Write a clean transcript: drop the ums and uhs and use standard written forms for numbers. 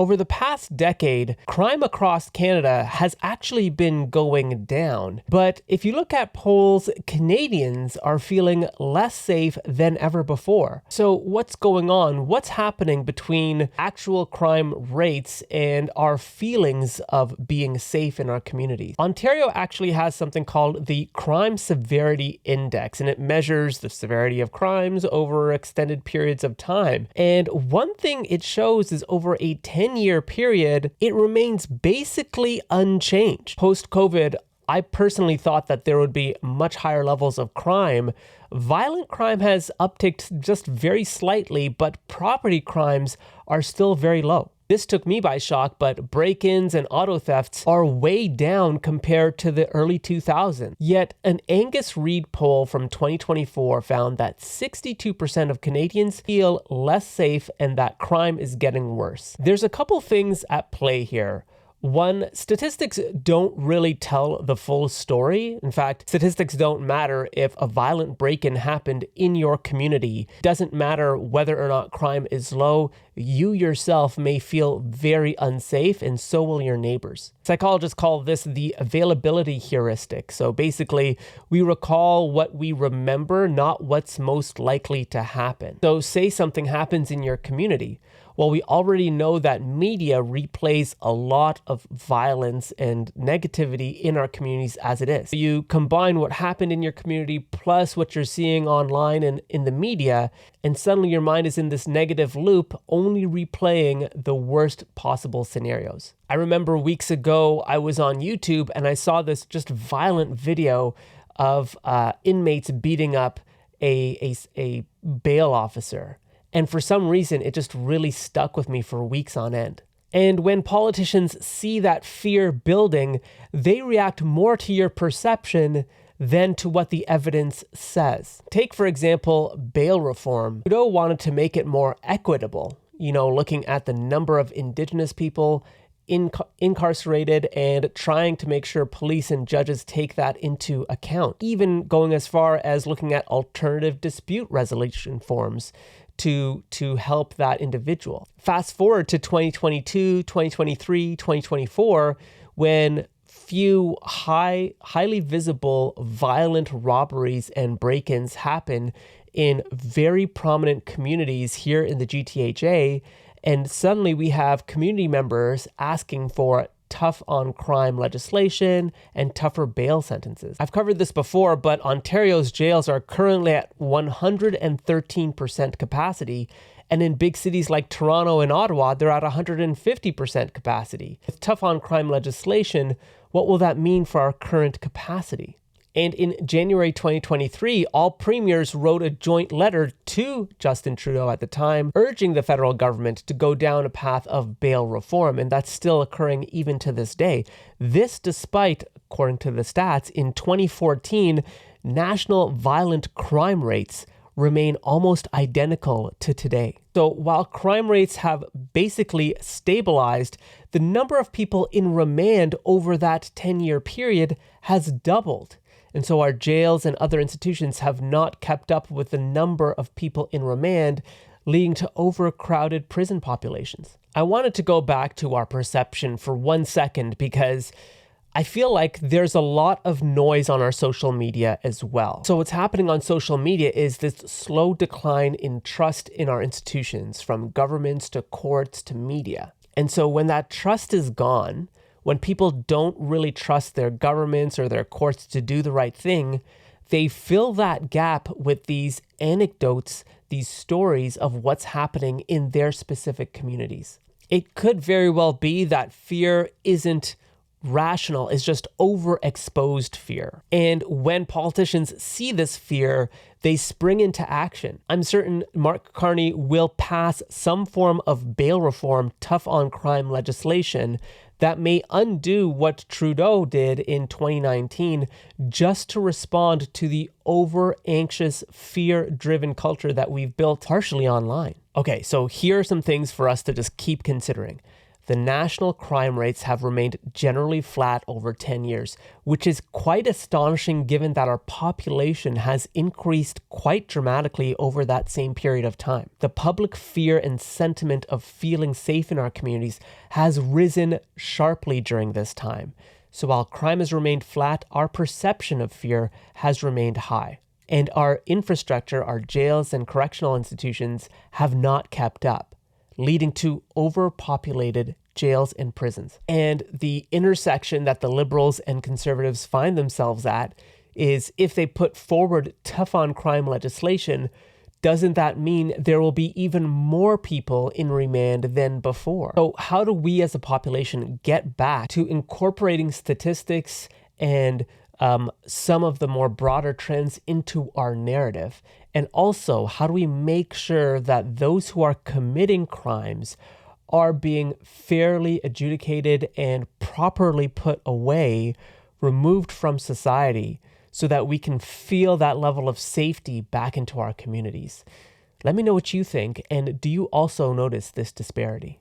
Over the past decade, crime across Canada has actually been going down. But if you look at polls, Canadians are feeling less safe than ever before. So what's going on? What's happening between actual crime rates and our feelings of being safe in our communities? Ontario actually has something called the Crime Severity Index, and it measures the severity of crimes over extended periods of time. And one thing it shows is over a 10-year period, it remains basically unchanged. Post-COVID, I personally thought that there would be much higher levels of crime. Violent crime has upticked just very slightly, but property crimes are still very low. This took me by shock, but break-ins and auto thefts are way down compared to the early 2000s. Yet an Angus Reid poll from 2024 found that 62% of Canadians feel less safe and that crime is getting worse. There's a couple things at play here. One, statistics don't really tell the full story. In fact, statistics don't matter if a violent break-in happened in your community. It doesn't matter whether or not crime is low. You yourself may feel very unsafe, and so will your neighbors. Psychologists call this the availability heuristic. So basically, we recall what we remember, not what's most likely to happen. So say something happens in your community. Well, we already know that media replays a lot of violence and negativity in our communities as it is. You combine what happened in your community plus what you're seeing online and in the media, and suddenly your mind is in this negative loop, only replaying the worst possible scenarios. I remember weeks ago, I was on YouTube and I saw this just violent video of inmates beating up a bail officer. And for some reason, it just really stuck with me for weeks on end. And when politicians see that fear building, they react more to your perception than to what the evidence says. Take, for example, bail reform. Trudeau wanted to make it more equitable, looking at the number of Indigenous people incarcerated and trying to make sure police and judges take that into account. Even going as far as looking at alternative dispute resolution forms to help that individual. Fast forward to 2022, 2023, 2024, when few highly visible violent robberies and break-ins happen in very prominent communities here in the GTHA, and suddenly we have community members asking for tough on crime legislation and tougher bail sentences. I've covered this before, but Ontario's jails are currently at 113% capacity, and in big cities like Toronto and Ottawa, they're at 150% capacity. With tough on crime legislation, what will that mean for our current capacity? And in January 2023, all premiers wrote a joint letter to Justin Trudeau at the time, urging the federal government to go down a path of bail reform. And that's still occurring even to this day. This despite, according to the stats, in 2014, national violent crime rates remain almost identical to today. So while crime rates have basically stabilized, the number of people in remand over that 10-year period has doubled. And so our jails and other institutions have not kept up with the number of people in remand, leading to overcrowded prison populations. I wanted to go back to our perception for 1 second because I feel like there's a lot of noise on our social media as well. So what's happening on social media is this slow decline in trust in our institutions, from governments to courts to media. And so when that trust is gone, when people don't really trust their governments or their courts to do the right thing, they fill that gap with these anecdotes, these stories of what's happening in their specific communities. It could very well be that fear isn't rational, it's just overexposed fear. And when politicians see this fear, they spring into action. I'm certain Mark Carney will pass some form of bail reform, tough on crime legislation that may undo what Trudeau did in 2019 just to respond to the over-anxious, fear-driven culture that we've built partially online. Okay, so here are some things for us to just keep considering. the national crime rates have remained generally flat over 10 years, which is quite astonishing given that our population has increased quite dramatically over that same period of time. The public fear and sentiment of feeling safe in our communities has risen sharply during this time. So while crime has remained flat, our perception of fear has remained high. And our infrastructure, our jails and correctional institutions have not kept up, leading to overpopulated jails and prisons. And the intersection that the liberals and conservatives find themselves at is if they put forward tough on crime legislation, doesn't that mean there will be even more people in remand than before? So how do we as a population get back to incorporating statistics and some of the more broader trends into our narrative? And also, how do we make sure that those who are committing crimes are being fairly adjudicated and properly put away, removed from society, so that we can feel that level of safety back into our communities? Let me know what you think, and do you also notice this disparity?